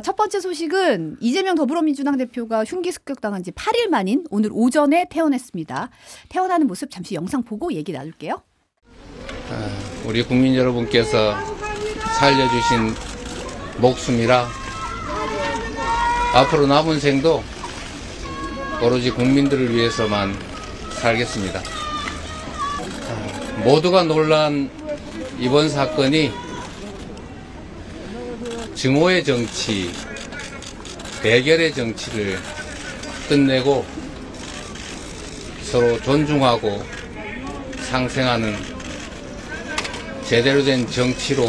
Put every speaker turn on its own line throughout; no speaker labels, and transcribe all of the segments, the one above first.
첫 번째 소식은 이재명 더불어민주당 대표가 흉기 습격당한 지 8일 만인 오늘 오전에 퇴원했습니다. 퇴원하는 모습 잠시 영상 보고 얘기 나눌게요.
우리 국민 여러분께서 살려주신 목숨이라 앞으로 남은 생도 오로지 국민들을 위해서만 살겠습니다. 모두가 놀란 이번 사건이 증오의 정치, 대결의 정치를 끝내고 서로 존중하고 상생하는 제대로 된 정치로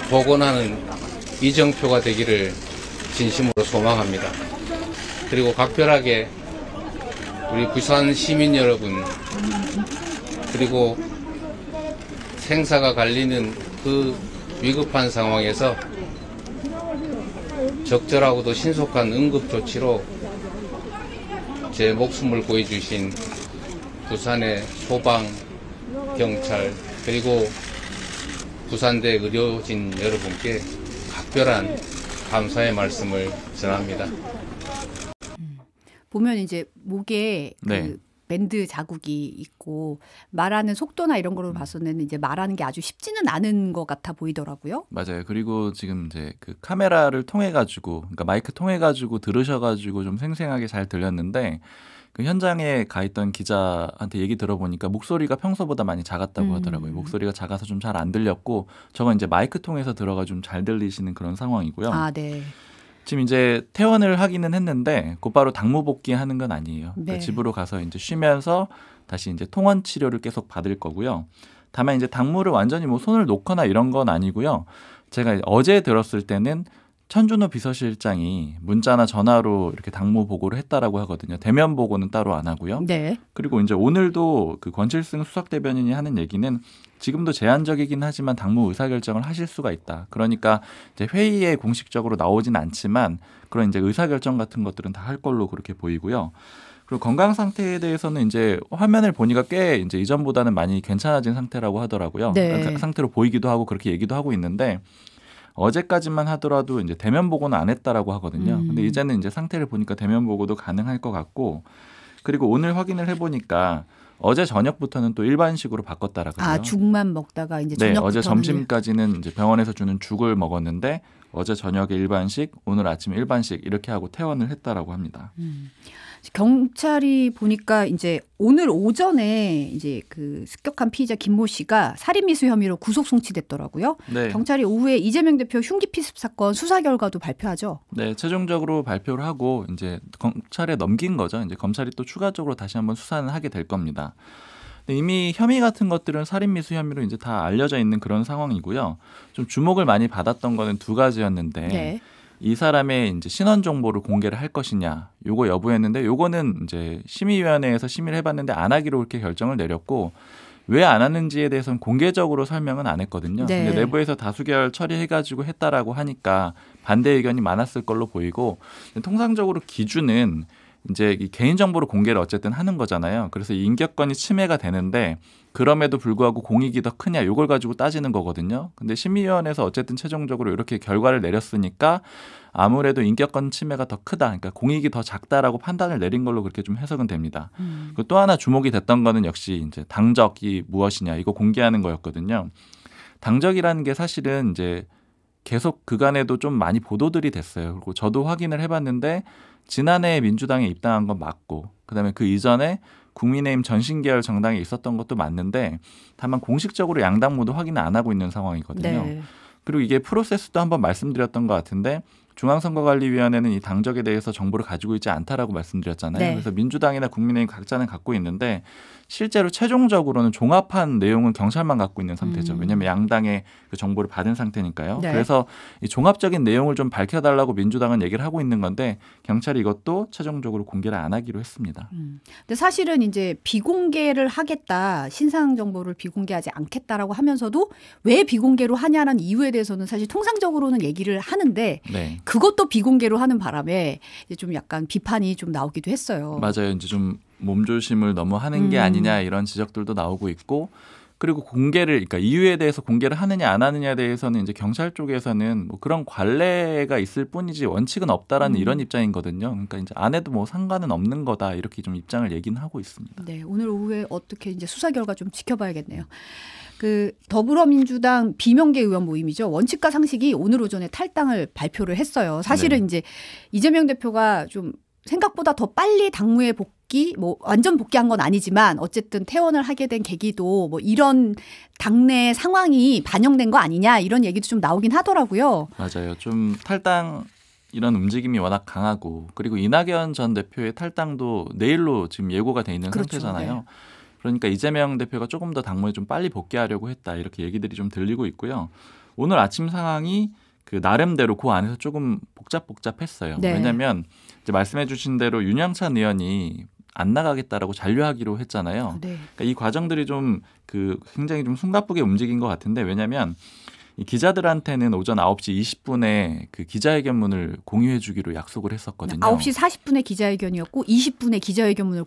복원하는 이정표가 되기를 진심으로 소망합니다. 그리고 각별하게 우리 부산 시민 여러분, 그리고 생사가 갈리는 그 위급한 상황에서 적절하고도 신속한 응급조치로 제 목숨을 구해주신 부산의 소방, 경찰, 그리고 부산대 의료진 여러분께 각별한 감사의 말씀을 전합니다.
보면 이제 목에
네.
밴드 자국이 있고 말하는 속도나 이런 거로 봐서는 이제 말하는 게 아주 쉽지는 않은 것 같아 보이더라고요.
맞아요. 그리고 지금 이제 그 카메라를 통해 가지고, 그러니까 마이크 통해 가지고 들으셔가지고 좀 생생하게 잘 들렸는데, 그 현장에 가 있던 기자한테 얘기 들어보니까 목소리가 평소보다 많이 작았다고 하더라고요. 목소리가 작아서 좀 잘 안 들렸고, 저건 이제 마이크 통해서 들어가 좀 잘 들리시는 그런 상황이고요.
아, 네.
지금 이제 퇴원을 하기는 했는데 곧바로 당무 복귀하는 건 아니에요. 그러니까
네.
집으로 가서 이제 쉬면서 다시 이제 통원 치료를 계속 받을 거고요. 다만 이제 당무를 완전히 뭐 손을 놓거나 이런 건 아니고요. 제가 어제 들었을 때는 천준호 비서실장이 문자나 전화로 이렇게 당무 보고를 했다라고 하거든요. 대면 보고는 따로 안 하고요.
네.
그리고 이제 오늘도 그 권칠승 수석대변인이 하는 얘기는 지금도 제한적이긴 하지만 당무 의사결정을 하실 수가 있다. 그러니까 이제 회의에 공식적으로 나오진 않지만 그런 이제 의사결정 같은 것들은 다 할 걸로 그렇게 보이고요. 그리고 건강 상태에 대해서는 이제 화면을 보니까 꽤 이제 이전보다는 많이 괜찮아진 상태라고 하더라고요.
네.
상태로 보이기도 하고 그렇게 얘기도 하고 있는데 어제까지만 하더라도 이제 대면 보고는 안 했다라고 하거든요. 근데 이제는 이제 상태를 보니까 대면 보고도 가능할 것 같고, 그리고 오늘 확인을 해보니까 어제 저녁부터는 또 일반식으로 바꿨다라 그래요.
아, 죽만 먹다가 이제
네,
저녁부터는
어제 점심까지는 이제 병원에서 주는 죽을 먹었는데 어제 저녁에 일반식, 오늘 아침에 일반식 이렇게 하고 퇴원을 했다라고 합니다.
경찰이 보니까 이제 오늘 오전에 이제 그 습격한 피의자 김모 씨가 살인미수 혐의로 구속 송치됐더라고요.
네.
경찰이 오후에 이재명 대표 흉기 피습 사건 수사 결과도 발표하죠.
네, 최종적으로 발표를 하고 이제 검찰에 넘긴 거죠. 이제 검찰이 또 추가적으로 다시 한번 수사는 하게 될 겁니다. 근데 이미 혐의 같은 것들은 살인미수 혐의로 이제 다 알려져 있는 그런 상황이고요. 좀 주목을 많이 받았던 거는 두 가지였는데
네.
이 사람의 이제 신원 정보를 공개를 할 것이냐, 요거 여부였는데 요거는 이제 심의위원회에서 심의를 해봤는데 안 하기로 이렇게 결정을 내렸고 왜 안 하는지에 대해서는 공개적으로 설명은 안 했거든요.
네.
근데 내부에서 다수결 처리해가지고 했다라고 하니까 반대 의견이 많았을 걸로 보이고 통상적으로 기준은 이제 이 개인정보를 공개를 어쨌든 하는 거잖아요. 그래서 이 인격권이 침해가 되는데 그럼에도 불구하고 공익이 더 크냐 이걸 가지고 따지는 거거든요. 근데 심의위원회에서 어쨌든 최종적으로 이렇게 결과를 내렸으니까 아무래도 인격권 침해가 더 크다. 그러니까 공익이 더 작다라고 판단을 내린 걸로 그렇게 좀 해석은 됩니다. 그리고 또 하나 주목이 됐던 거는 역시 이제 당적이 무엇이냐 이거 공개하는 거였거든요. 당적이라는 게 사실은 이제 계속 그간에도 좀 많이 보도들이 됐어요. 그리고 저도 확인을 해봤는데 지난해 민주당에 입당한 건 맞고 그다음에 그 이전에 국민의힘 전신계열 정당에 있었던 것도 맞는데 다만 공식적으로 양당 모두 확인을 안 하고 있는 상황이거든요.
네.
그리고 이게 프로세스도 한번 말씀드렸던 것 같은데 중앙선거관리위원회는 이 당적에 대해서 정보를 가지고 있지 않다라고 말씀드렸잖아요.
네.
그래서 민주당이나 국민의힘 각자는 갖고 있는데 실제로 최종적으로는 종합한 내용은 경찰만 갖고 있는 상태죠. 왜냐하면 양당의 그 정보를 받은 상태니까요.
네.
그래서 이 종합적인 내용을 좀 밝혀달라고 민주당은 얘기를 하고 있는 건데 경찰이 이것도 최종적으로 공개를 안 하기로 했습니다.
근데 사실은 이제 비공개를 하겠다, 신상 정보를 비공개하지 않겠다라고 하면서도 왜 비공개로 하냐는 이유에 대해서는 사실 통상적으로는 얘기를 하는데
네.
그것도 비공개로 하는 바람에 이제 좀 약간 비판이 좀 나오기도 했어요.
맞아요. 이제 좀 몸조심을 너무 하는 게 아니냐 이런 지적들도 나오고 있고 그리고 공개를, 그러니까 이유에 대해서 공개를 하느냐 안 하느냐에 대해서는 이제 경찰 쪽에서는 뭐 그런 관례가 있을 뿐이지 원칙은 없다라는 이런 입장이거든요. 그러니까 이제 안 해도 뭐 상관은 없는 거다 이렇게 좀 입장을 얘기는 하고 있습니다.
네, 오늘 오후에 어떻게 이제 수사 결과 좀 지켜봐야겠네요. 그 더불어민주당 비명계 의원 모임이죠. 원칙과 상식이 오늘 오전에 탈당을 발표를 했어요. 사실은
네.
이제 이재명 대표가 좀 생각보다 더 빨리 당무에 복귀, 뭐 완전 복귀한 건 아니지만 어쨌든 퇴원을 하게 된 계기도 뭐 이런 당내 상황이 반영된 거 아니냐 이런 얘기도 좀 나오긴 하더라고요.
맞아요. 좀 탈당 이런 움직임이 워낙 강하고 그리고 이낙연 전 대표의 탈당도 내일로 지금 예고가 돼 있는
그렇죠.
상태잖아요.
네.
그러니까 이재명 대표가 조금 더 당무에 좀 빨리 복귀하려고 했다 이렇게 얘기들이 좀 들리고 있고요. 오늘 아침 상황이 그 나름대로 그 안에서 조금 복잡했어요.
네.
왜냐하면 이제 말씀해 주신 대로 윤영찬 의원이 안 나가겠다라고 잔류하기로 했잖아요.
네.
그러니까 이 과정들이 좀 그 굉장히 좀 숨가쁘게 움직인 것 같은데 왜냐하면 이 기자들한테는 오전 9시 20분에 그 기자회견문을 공유해 주기로 약속을 했었거든요.
9시 40분에 기자회견이었고 20분에 기자회견문을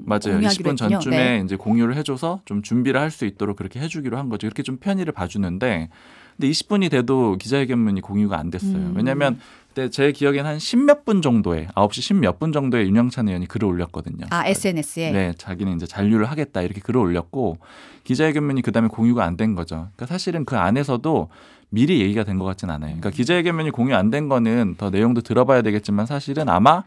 맞아요.
공유하기로
20분
했군요.
전쯤에
네.
이제 공유를 해줘서 좀 준비를 할 수 있도록 그렇게 해주기로 한 거죠. 이렇게 좀 편의를 봐주는데 근데 20분이 돼도 기자회견문이 공유가 안 됐어요. 왜냐하면 그때 제 기억엔 한 10몇 분 정도에 9시 10몇 분 정도에 윤영찬 의원이 글을 올렸거든요.
아, SNS에.
네, 자기는 이제 잔류를 하겠다 이렇게 글을 올렸고 기자회견문이 그다음에 공유가 안 된 거죠. 그러니까 사실은 그 안에서도 미리 얘기가 된 것 같진 않아요. 그러니까 기자회견문이 공유 안 된 거는 더 내용도 들어봐야 되겠지만 사실은 아마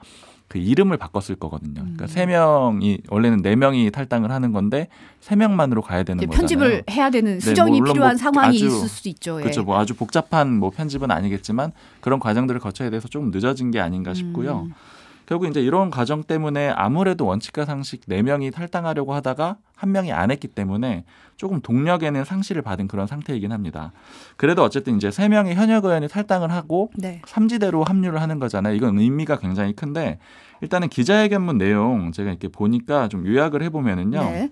그 이름을 바꿨을 거거든요. 그러니까 3명이 원래는 4명이 탈당을 하는 건데 3명만으로 가야 되는 거잖아요.
편집을 해야 되는 수정이
물론
필요한
뭐
상황이
아주,
있을 수도 있죠.
그렇죠. 뭐 아주 복잡한 뭐 편집은 아니겠지만 그런 과정들을 거쳐야 돼서 조금 늦어진 게 아닌가 싶고요. 결국 이제 이런 과정 때문에 아무래도 원칙과 상식 4명이 탈당하려고 하다가 1명이 안 했기 때문에 조금 동력에는 상실을 받은 그런 상태이긴 합니다. 그래도 어쨌든 이제 3명의 현역 의원이 탈당을 하고
네.
삼지대로 합류를 하는 거잖아요. 이건 의미가 굉장히 큰데 일단은 기자회견문 내용 제가 이렇게 보니까 좀 요약을 해보면은요.
네.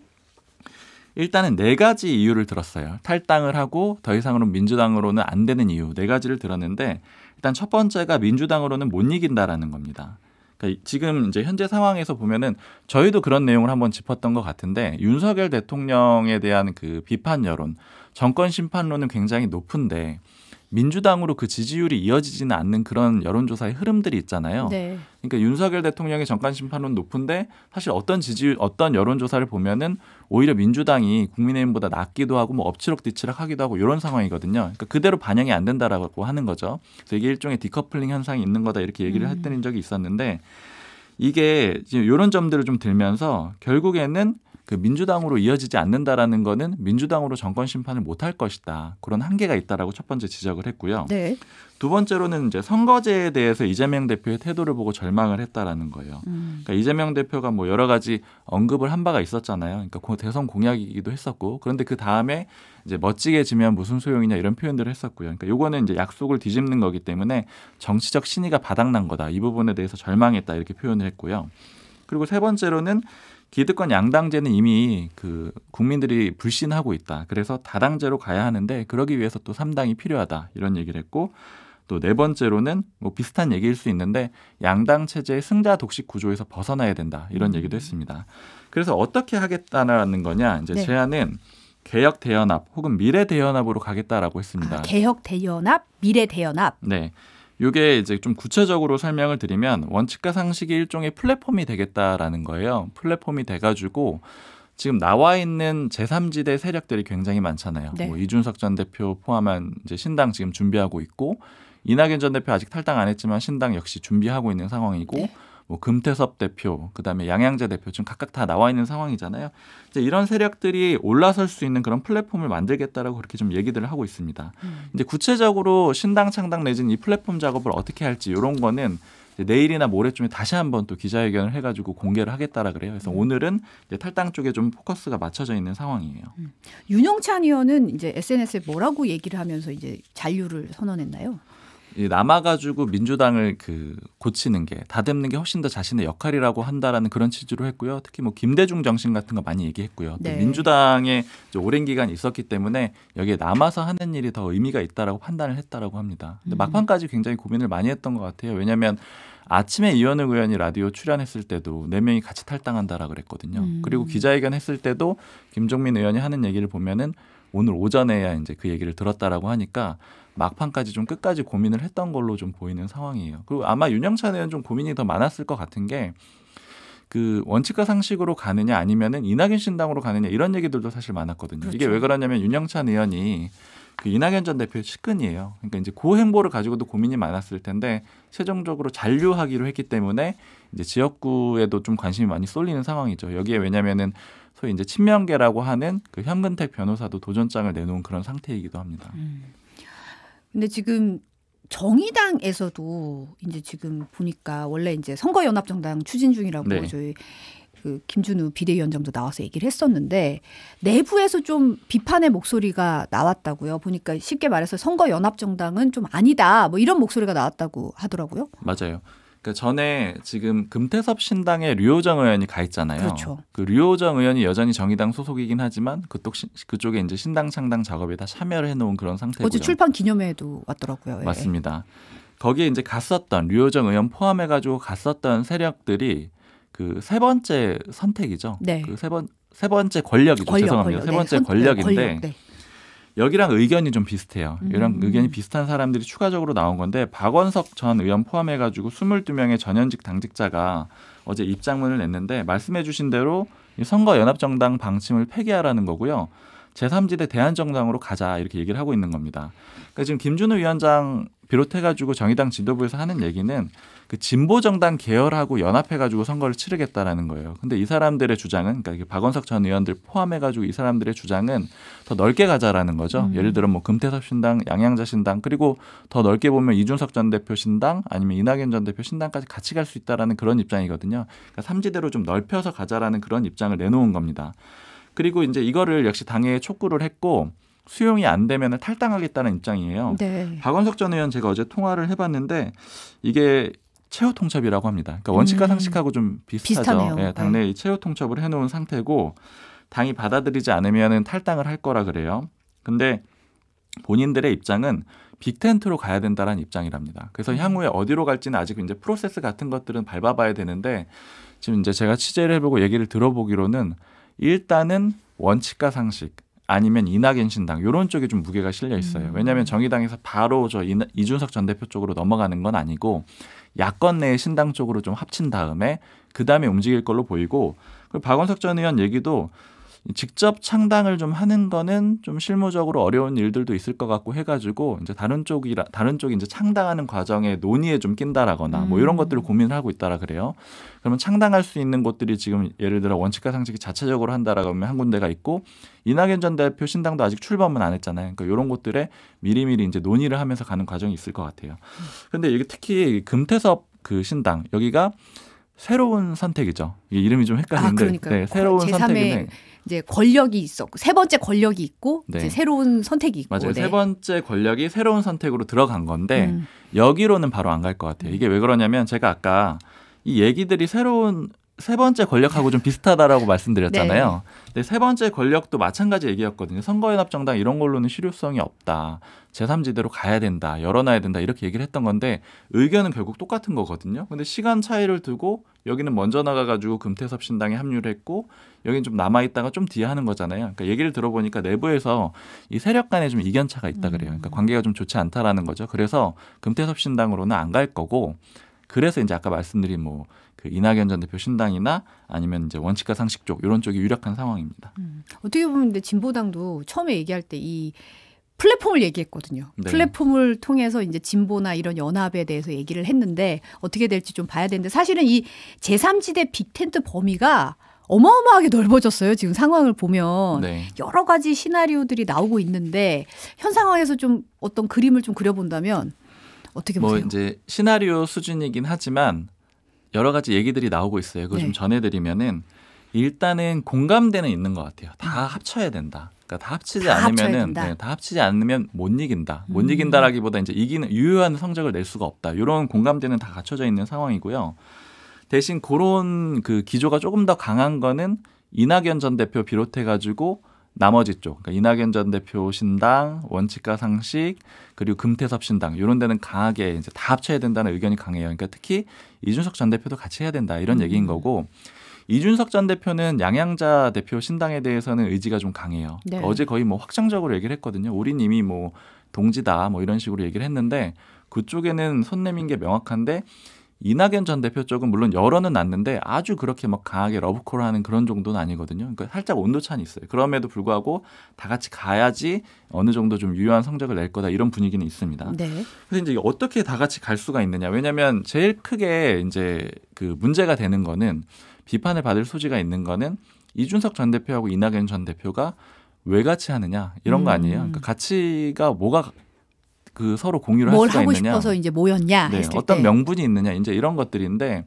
일단은 4가지 이유를 들었어요. 탈당을 하고 더 이상으로 민주당으로는 안 되는 이유 4가지를 들었는데 일단 첫 번째가 민주당으로는 못 이긴다라는 겁니다. 그러니까 지금 이제 현재 상황에서 보면은 저희도 그런 내용을 한번 짚었던 것 같은데 윤석열 대통령에 대한 그 비판 여론, 정권 심판론은 굉장히 높은데 민주당으로 그 지지율이 이어지지는 않는 그런 여론조사의 흐름들이 있잖아요.
네.
그러니까 윤석열 대통령의 정권 심판론 높은데 사실 어떤 지지율, 어떤 여론조사를 보면은 오히려 민주당이 국민의힘보다 낮기도 하고 뭐 엎치락뒤치락 하기도 하고 이런 상황이거든요. 그러니까 그대로 반영이 안 된다라고 하는 거죠. 그래서 이게 일종의 디커플링 현상이 있는 거다 이렇게 얘기를 했던 적이 있었는데 이게 지금 이런 점들을 좀 들면서 결국에는 그 민주당으로 이어지지 않는다라는 거는 민주당으로 정권 심판을 못할 것이다. 그런 한계가 있다라고 첫 번째 지적을 했고요.
네.
두 번째로는 이제 선거제에 대해서 이재명 대표의 태도를 보고 절망을 했다라는 거예요. 그러니까 이재명 대표가 뭐 여러 가지 언급을 한 바가 있었잖아요. 그러니까 대선 공약이기도 했었고 그런데 그 다음에 이제 멋지게 지면 무슨 소용이냐 이런 표현들을 했었고요. 그러니까 요거는 이제 약속을 뒤집는 거기 때문에 정치적 신의가 바닥난 거다. 이 부분에 대해서 절망했다 이렇게 표현을 했고요. 그리고 세 번째로는 기득권 양당제는 이미 그 국민들이 불신하고 있다. 그래서 다당제로 가야 하는데 그러기 위해서 또 3당이 필요하다. 이런 얘기를 했고 또 네 번째로는 뭐 비슷한 얘기일 수 있는데 양당 체제의 승자 독식 구조에서 벗어나야 된다. 이런 얘기도 했습니다. 그래서 어떻게 하겠다는 거냐. 이제
네.
제안은 개혁 대연합 혹은 미래 대연합으로 가겠다라고 했습니다.
개혁 대연합, 미래 대연합.
네. 이게 이제 좀 구체적으로 설명을 드리면 원칙과 상식이 일종의 플랫폼이 되겠다라는 거예요. 플랫폼이 돼가지고 지금 나와 있는 제3지대 세력들이 굉장히 많잖아요.
네.
뭐 이준석 전 대표 포함한 이제 신당 지금 준비하고 있고 이낙연 전 대표 아직 탈당 안 했지만 신당 역시 준비하고 있는 상황이고
네.
뭐 금태섭 대표, 그다음에 양양재 대표 지금 각각 다 나와 있는 상황이잖아요. 이제 이런 세력들이 올라설 수 있는 그런 플랫폼을 만들겠다라고 그렇게 좀 얘기들을 하고 있습니다. 이제 구체적으로 신당 창당 내지는 이 플랫폼 작업을 어떻게 할지 이런 거는 이제 내일이나 모레쯤에 다시 한번 또 기자회견을 해가지고 공개를 하겠다라 그래요. 그래서 오늘은 이제 탈당 쪽에 좀 포커스가 맞춰져 있는 상황이에요.
윤영찬 의원은 이제 SNS에 뭐라고 얘기를 하면서 이제 잔류를 선언했나요?
이 남아가지고 민주당을 고치는 게 다듬는 게 훨씬 더 자신의 역할이라고 한다라는 그런 취지로 했고요. 특히 뭐 김대중 정신 같은 거 많이 얘기했고요. 또
네.
민주당에 오랜 기간 있었기 때문에 여기에 남아서 하는 일이 더 의미가 있다라고 판단을 했다라고 합니다. 근데 막판까지 굉장히 고민을 많이 했던 것 같아요. 왜냐하면 아침에 이현우 의원이 라디오 출연했을 때도 4명이 같이 탈당한다라 그랬거든요. 그리고 기자회견 했을 때도 김종민 의원이 하는 얘기를 보면은 오늘 오전에야 이제 그 얘기를 들었다라고 하니까 막판까지 좀 끝까지 고민을 했던 걸로 좀 보이는 상황이에요. 그리고 아마 윤영찬 의원 좀 고민이 더 많았을 것 같은 게 원칙과 상식으로 가느냐 아니면은 이낙연 신당으로 가느냐 이런 얘기들도 사실 많았거든요.
그렇죠.
이게 왜 그러냐면 윤영찬 의원이 이낙연 전 대표의 측근이에요. 그러니까 이제 그 행보를 가지고도 고민이 많았을 텐데 최종적으로 잔류하기로 했기 때문에 이제 지역구에도 좀 관심이 많이 쏠리는 상황이죠. 여기에 왜냐면은 소위 이제 친명계라고 하는 현근택 변호사도 도전장을 내놓은 그런 상태이기도 합니다.
근데 지금 정의당에서도 이제 지금 보니까 원래 이제 선거연합정당 추진 중이라고
네.
저희 김준우 비대위원장도 나와서 얘기를 했었는데 내부에서 좀 비판의 목소리가 나왔다고요. 보니까 쉽게 말해서 선거연합정당은 좀 아니다. 뭐 이런 목소리가 나왔다고 하더라고요.
맞아요. 그러니까 전에 지금 금태섭 신당에 류호정 의원이 가 있잖아요.
그렇죠.
그 류호정 의원이 여전히 정의당 소속이긴 하지만 그쪽에 이제 신당 창당 작업에 다 참여를 해놓은 그런 상태고요.
어제 출판 기념회에도 왔더라고요. 예.
맞습니다. 거기에 이제 갔었던 류호정 의원 포함해가지고 갔었던 세력들이 세 번째 선택이죠.
네.
세 번째 권력이죠. 죄송합니다. 세 번째 권력인데
네.
여기랑 의견이 좀 비슷해요. 이런 의견이 비슷한 사람들이 추가적으로 나온 건데 박원석 전 의원 포함해가지고 22명의 전현직 당직자가 어제 입장문을 냈는데 말씀해 주신 대로 선거연합정당 방침을 폐기하라는 거고요. 제3지대 대한정당으로 가자 이렇게 얘기를 하고 있는 겁니다. 그러니까 지금 김준우 위원장 비롯해가지고 정의당 지도부에서 하는 얘기는 진보정당 계열하고 연합해가지고 선거를 치르겠다라는 거예요. 근데 이 사람들의 주장은 그러니까 박원석 전 의원들 포함해가지고 이 사람들의 주장은 더 넓게 가자라는 거죠. 예를 들어 뭐 금태섭 신당, 양양자 신당 그리고 더 넓게 보면 이준석 전 대표 신당 아니면 이낙연 전 대표 신당까지 같이 갈 수 있다라는 그런 입장이거든요. 그러니까 3지대로 좀 넓혀서 가자라는 그런 입장을 내놓은 겁니다. 그리고 이제 이거를 역시 당에 촉구를 했고 수용이 안 되면 탈당하겠다는 입장이에요.
네.
박원석 전 의원 제가 어제 통화를 해봤는데 이게 최후 통첩이라고 합니다. 그러니까 원칙과 상식하고 좀 비슷하죠. 예, 당내에 최후 통첩을 해놓은 상태고 당이 받아들이지 않으면 탈당을 할 거라 그래요. 근데 본인들의 입장은 빅텐트로 가야 된다라는 입장이랍니다. 그래서 향후에 어디로 갈지는 아직 이제 프로세스 같은 것들은 밟아봐야 되는데 지금 이제 제가 취재를 해보고 얘기를 들어보기로는 일단은 원칙과 상식 아니면 이낙연 신당 이런 쪽에 좀 무게가 실려 있어요. 왜냐하면 정의당에서 바로 이준석 전 대표 쪽으로 넘어가는 건 아니고 야권 내의 신당 쪽으로 좀 합친 다음에 그다음에 움직일 걸로 보이고 그리고 박원석 전 의원 얘기도 직접 창당을 좀 하는 거는 좀 실무적으로 어려운 일들도 있을 것 같고 해가지고 이제 다른 쪽이 이제 창당하는 과정에 논의에 좀 낀다라거나 뭐 이런 것들을 고민을 하고 있다라 그래요. 그러면 창당할 수 있는 곳들이 지금 예를 들어 원칙과 상식이 자체적으로 한다라고 하면 한 군데가 있고 이낙연 전 대표 신당도 아직 출범은 안 했잖아요. 그러니까 이런 곳들에 미리미리 이제 논의를 하면서 가는 과정이 있을 것 같아요. 근데 이게 특히 금태섭 신당 여기가 새로운 선택이죠. 이게 이름이 좀 헷갈리는데 네, 새로운 선택인데
이제 권력이 있었고 세 번째 권력이 있고
네.
이제 새로운 선택이 있고
맞아요.
네.
세 번째 권력이 새로운 선택으로 들어간 건데 여기로는 바로 안 갈 것 같아요. 이게 왜 그러냐면 제가 아까 이 얘기들이 세 번째 권력하고 좀 비슷하다라고 말씀드렸잖아요.
네.
근데 세 번째 권력도 마찬가지 얘기였거든요. 선거연합정당 이런 걸로는 실효성이 없다. 제3지대로 가야 된다. 열어놔야 된다. 이렇게 얘기를 했던 건데 의견은 결국 똑같은 거거든요. 근데 시간 차이를 두고 여기는 먼저 나가가지고 금태섭 신당에 합류를 했고 여기는 좀 남아있다가 좀 뒤에 하는 거잖아요. 그러니까 얘기를 들어보니까 내부에서 이 세력 간에 좀 이견차가 있다 그래요. 그러니까 관계가 좀 좋지 않다라는 거죠. 그래서 금태섭 신당으로는 안 갈 거고 그래서 이제 아까 말씀드린 이낙연 전 대표 신당이나 아니면 이제 원칙과 상식 쪽 이런 쪽이 유력한 상황입니다.
어떻게 보면 근데 진보당도 처음에 얘기할 때 이 플랫폼을 얘기했거든요.
네.
플랫폼을 통해서 이제 진보나 이런 연합에 대해서 얘기를 했는데 어떻게 될지 좀 봐야 되는데 사실은 이 제3지대 빅텐트 범위가 어마어마하게 넓어졌어요. 지금 상황을 보면
네.
여러 가지 시나리오들이 나오고 있는데 현 상황에서 좀 어떤 그림을 좀 그려본다면 어떻게 보세요?
이제 시나리오 수준이긴 하지만 여러 가지 얘기들이 나오고 있어요. 그거 좀 전해드리면은 일단은 공감대는 있는 것 같아요. 다 합쳐야 된다. 그러니까 다 합치지
다 합쳐야
않으면은
된다.
다 합치지 않으면 못 이긴다. 못 이긴다라기보다 이제 이기는 유효한 성적을 낼 수가 없다. 이런 공감대는 다 갖춰져 있는 상황이고요. 대신 그런 그 기조가 조금 더 강한 거는 이낙연 전 대표 비롯해 가지고 나머지 쪽, 그러니까 이낙연 전 대표 신당, 원칙과 상식, 그리고 금태섭 신당 이런 데는 강하게 이제 다 합쳐야 된다는 의견이 강해요. 그러니까 특히 이준석 전 대표도 같이 해야 된다 이런 얘기인 거고, 이준석 전 대표는 양양자 대표 신당에 대해서는 의지가 좀 강해요.
네.
어제 거의 뭐 확정적으로 얘기를 했거든요. 우린 이미 뭐 동지다 뭐 이런 식으로 얘기를 했는데 그쪽에는 손 내민 게 명확한데 이낙연 전 대표 쪽은 물론 여론은 났는데 아주 그렇게 막 강하게 러브콜하는 그런 정도는 아니거든요. 그러니까 살짝 온도차는 있어요. 그럼에도 불구하고 다 같이 가야지 어느 정도 좀 유효한 성적을 낼 거다 이런 분위기는 있습니다.
네.
그래서 이제 어떻게 다 같이 갈 수가 있느냐? 왜냐하면 제일 크게 이제 그 문제가 되는 거는 비판을 받을 소지가 있는 거는 이준석 전 대표하고 이낙연 전 대표가 왜 같이 하느냐 이런 거 아니에요. 그러니까 가치가 뭐가 그 서로 공유를 할
뭘
수가
하고
있느냐.
싶어서 이제 모였냐
네,
했을
어떤
때.
명분이 있느냐 이제 이런 것들인데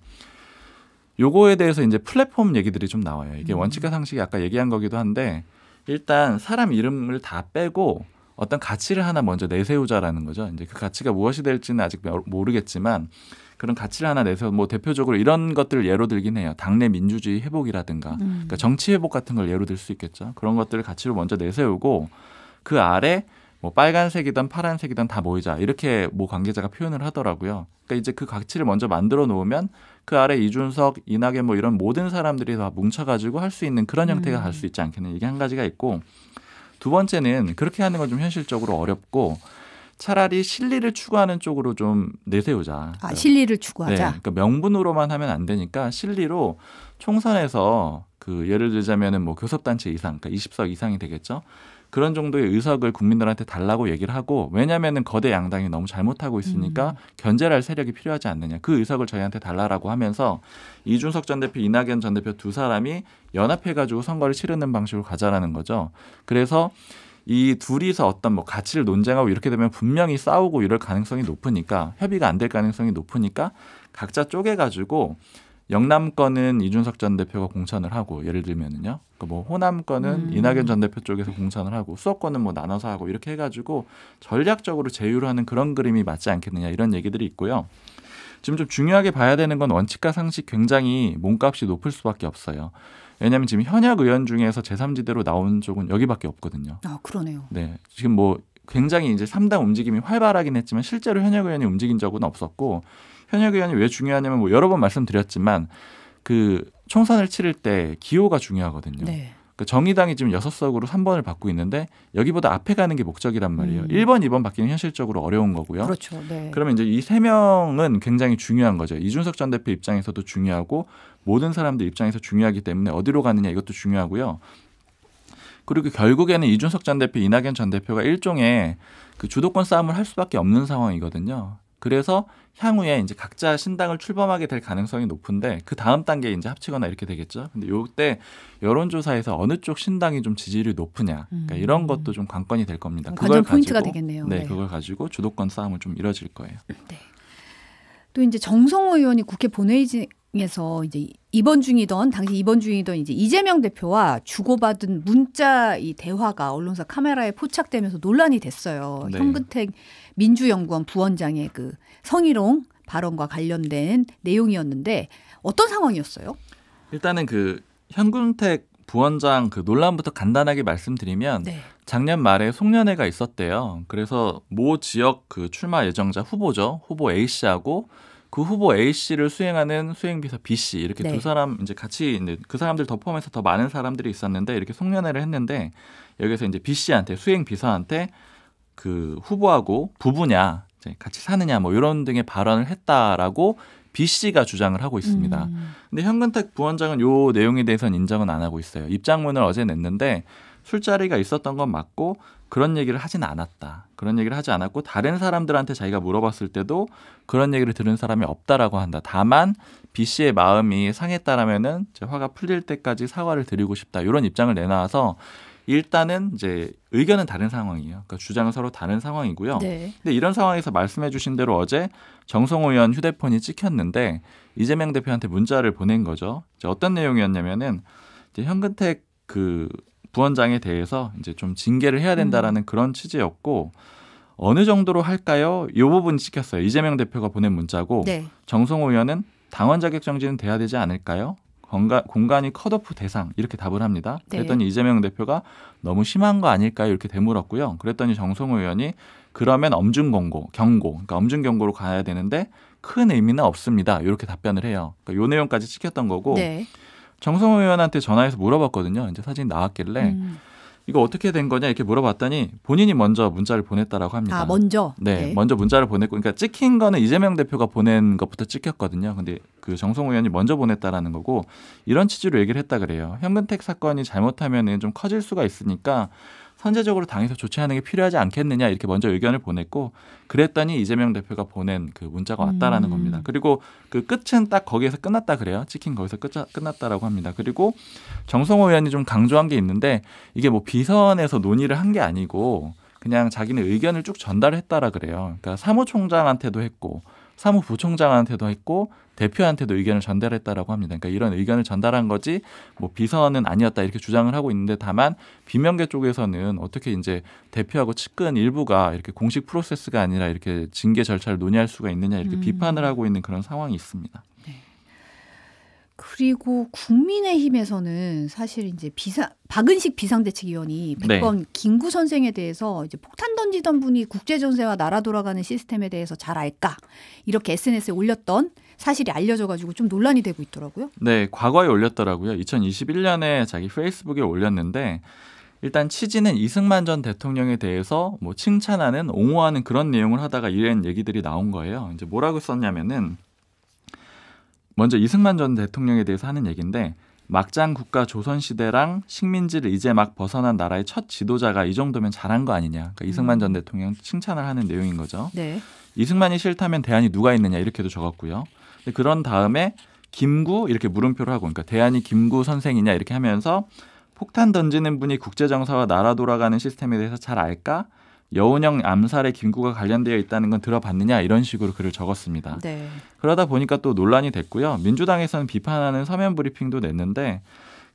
요거에 대해서 이제 플랫폼 얘기들이 좀 나와요. 이게 원칙과 상식이 아까 얘기한 거기도 한데 일단 사람 이름을 다 빼고 어떤 가치를 하나 먼저 내세우자라는 거죠. 이제 그 가치가 무엇이 될지는 아직 모르겠지만 그런 가치를 하나 내세워 뭐 대표적으로 이런 것들을 예로 들긴 해요. 당내 민주주의 회복이라든가 그러니까 정치 회복 같은 걸 예로 들 수 있겠죠. 그런 것들을 가치로 먼저 내세우고 그 아래 뭐 빨간색이든 파란색이든 다 모이자 이렇게 뭐 관계자가 표현을 하더라고요. 그러니까 이제 그 가치를 먼저 만들어 놓으면 그 아래 이준석, 이낙연 뭐 이런 모든 사람들이 다 뭉쳐가지고 할 수 있는 그런 형태가 갈 수 있지 않겠냐 이게 한 가지가 있고 두 번째는 그렇게 하는 건 좀 현실적으로 어렵고 차라리 실리를 추구하는 쪽으로 좀 내세우자.
아, 실리를
네,
추구하자.
그러니까 명분으로만 하면 안 되니까 실리로 총선에서 그 예를 들자면은 뭐 교섭단체 이상, 그러니까 20석 이상이 되겠죠. 그런 정도의 의석을 국민들한테 달라고 얘기를 하고 왜냐하면은 거대 양당이 너무 잘못하고 있으니까 견제를 할 세력이 필요하지 않느냐. 그 의석을 저희한테 달라라고 하면서 이준석 전 대표, 이낙연 전 대표 두 사람이 연합해가지고 선거를 치르는 방식으로 가자라는 거죠. 그래서 이 둘이서 어떤 뭐 가치를 논쟁하고 이렇게 되면 분명히 싸우고 이럴 가능성이 높으니까 협의가 안 될 가능성이 높으니까 각자 쪼개가지고 영남권은 이준석 전 대표가 공천을 하고 예를 들면은요. 그러니까 뭐 호남권은 이낙연 전 대표 쪽에서 공천을 하고 수도권은 뭐 나눠서 하고 이렇게 해가지고 전략적으로 제휴를 하는 그런 그림이 맞지 않겠느냐 이런 얘기들이 있고요. 지금 좀 중요하게 봐야 되는 건 원칙과 상식 굉장히 몸값이 높을 수밖에 없어요. 왜냐하면 지금 현역 의원 중에서 제3지대로 나온 쪽은 여기밖에 없거든요.
아, 그러네요.
네, 지금 뭐 굉장히 이제 3당 움직임이 활발하긴 했지만 실제로 현역 의원이 움직인 적은 없었고 현역 의원이 왜 중요하냐면 뭐 여러 번 말씀드렸지만 그 총선을 치를 때 기호가 중요하거든요.
네.
그러니까 정의당이 지금 6석으로 3번을 받고 있는데 여기보다 앞에 가는 게 목적이란 말이에요. 1번, 2번 받기는 현실적으로 어려운 거고요.
그렇죠. 네.
그러면 이제 이 세 명은 굉장히 중요한 거죠. 이준석 전 대표 입장에서도 중요하고 모든 사람들 입장에서 중요하기 때문에 어디로 가느냐 이것도 중요하고요. 그리고 결국에는 이준석 전 대표, 이낙연 전 대표가 일종의 그 주도권 싸움을 할 수밖에 없는 상황이거든요. 그래서 향후에 이제 각자 신당을 출범하게 될 가능성이 높은데 그 다음 단계에 이제 합치거나 이렇게 되겠죠. 근데 요때 여론조사에서 어느 쪽 신당이 좀 지지율이 높으냐, 그러니까 이런 것도 좀 관건이 될 겁니다.
관전 포인트가 되겠네요.
네,
네.
그걸 가지고 주도권 싸움은 좀 이뤄질 거예요.
네. 또 이제 정성호 의원이 국회 본회의에서 이제 당시 입원 중이던 이제 이재명 대표와 주고받은 문자 이 대화가 언론사 카메라에 포착되면서 논란이 됐어요.
네.
현근택 민주연구원 부원장의 그 성희롱 발언과 관련된 내용이었는데 어떤 상황이었어요?
일단은 그 현근택 부원장 그 논란부터 간단하게 말씀드리면
네.
작년 말에 송년회가 있었대요. 그래서 모 지역 그 출마 예정자 후보죠. 후보 A 씨하고 그 후보 A 씨를 수행하는 수행비서 B 씨 이렇게
네.
두 사람 이제 같이 이제 그 사람들 더 포함해서 더 많은 사람들이 있었는데 이렇게 송년회를 했는데 여기서 이제 B 씨한테 수행비서한테 그 후보하고 부부냐 이제 같이 사느냐 뭐 이런 등의 발언을 했다라고 B 씨가 주장을 하고 있습니다. 근데 현근택 부원장은 요 내용에 대해서는 인정은 안 하고 있어요. 입장문을 어제 냈는데 술자리가 있었던 건 맞고 그런 얘기를 하진 않았다. 그런 얘기를 하지 않았고 다른 사람들한테 자기가 물어봤을 때도 그런 얘기를 들은 사람이 없다라고 한다. 다만 B 씨의 마음이 상했다라면은 이제 화가 풀릴 때까지 사과를 드리고 싶다. 이런 입장을 내놔서 일단은 이제 의견은 다른 상황이에요. 그러니까 주장은 서로 다른 상황이고요.
네.
근데 이런 상황에서 말씀해 주신 대로 어제 정성호 의원 휴대폰이 찍혔는데 이재명 대표한테 문자를 보낸 거죠. 이제 어떤 내용이었냐면은 이제 현근택 그 부원장에 대해서 이제 좀 징계를 해야 된다라는 그런 취지였고 어느 정도로 할까요? 이 부분이 찍혔어요. 이재명 대표가 보낸 문자고
네.
정성호 의원은 당원 자격 정지는 돼야 되지 않을까요? 공간이 컷오프 대상 이렇게 답을 합니다.
네.
그랬더니 이재명 대표가 너무 심한 거 아닐까요? 이렇게 되물었고요. 그랬더니 정성호 의원이 그러면 경고, 그러니까 엄중 경고로 가야 되는데 큰 의미는 없습니다. 이렇게 답변을 해요. 그러니까 요 내용까지 찍혔던 거고
네.
정성호 의원한테 전화해서 물어봤거든요. 이제 사진이 나왔길래 이거 어떻게 된 거냐 이렇게 물어봤더니 본인이 먼저 문자를 보냈다라고 합니다.
아, 먼저?
네, 먼저 문자를 보냈고, 그러니까 찍힌 거는 이재명 대표가 보낸 것부터 찍혔거든요. 근데 그 정성호 의원이 먼저 보냈다라는 거고 이런 취지로 얘기를 했다 그래요. 현근택 사건이 잘못하면은 좀 커질 수가 있으니까 선제적으로 당에서 조치하는 게 필요하지 않겠느냐 이렇게 먼저 의견을 보냈고 그랬더니 이재명 대표가 보낸 그 문자가 왔다라는 겁니다. 그리고 그 끝은 딱 거기에서 끝났다 그래요. 찍힌 거기서 끝났다라고 합니다. 그리고 정성호 의원이 좀 강조한 게 있는데 이게 뭐 비선에서 논의를 한 게 아니고 그냥 자기는 의견을 쭉 전달했다라 그래요. 그러니까 사무총장한테도 했고 사무부총장한테도 했고 대표한테도 의견을 전달했다라고 합니다. 그러니까 이런 의견을 전달한 거지 뭐 비선은 아니었다 이렇게 주장을 하고 있는데 다만 비명계 쪽에서는 어떻게 이제 대표하고 측근 일부가 이렇게 공식 프로세스가 아니라 이렇게 징계 절차를 논의할 수가 있느냐 이렇게 비판을 하고 있는 그런 상황이 있습니다.
그리고 국민의힘에서는 사실 이제 박은식 비상대책위원이 100번 김구 선생에 대해서 이제 폭탄 던지던 분이 국제전세와 나라 돌아가는 시스템에 대해서 잘 알까 이렇게 SNS에 올렸던 사실이 알려져가지고 좀 논란이 되고 있더라고요.
네, 과거에 올렸더라고요. 2021년에 자기 페이스북에 올렸는데 일단 취지는 이승만 전 대통령에 대해서 뭐 칭찬하는 옹호하는 그런 내용을 하다가 이런 얘기들이 나온 거예요. 이제 뭐라고 썼냐면은 먼저 이승만 전 대통령에 대해서 하는 얘기인데 막장 국가 조선시대랑 식민지를 이제 막 벗어난 나라의 첫 지도자가 이 정도면 잘한 거 아니냐. 그러니까 이승만 전 대통령 칭찬을 하는 내용인 거죠.
네.
이승만이 싫다면 대안이 누가 있느냐 이렇게도 적었고요. 근데 그런 다음에 김구 이렇게 물음표를 하고 그러니까 대안이 김구 선생이냐 이렇게 하면서 폭탄 던지는 분이 국제정사와 나라 돌아가는 시스템에 대해서 잘 알까? 여운형 암살에 김구가 관련되어 있다는 건 들어봤느냐 이런 식으로 글을 적었습니다.
네.
그러다 보니까 또 논란이 됐고요. 민주당에서는 비판하는 서면 브리핑도 냈는데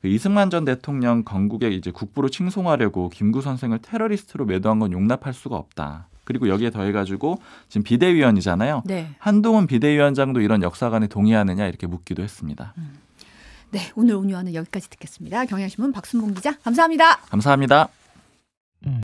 그 이승만 전 대통령 건국에 이제 국부로 칭송하려고 김구 선생을 테러리스트로 매도한 건 용납할 수가 없다. 그리고 여기에 더해가지고 지금 비대위원이잖아요.
네.
한동훈 비대위원장도 이런 역사관에 동의하느냐 이렇게 묻기도 했습니다.
네, 오늘 온유화는 여기까지 듣겠습니다. 경향신문 박순봉 기자 감사합니다.
감사합니다.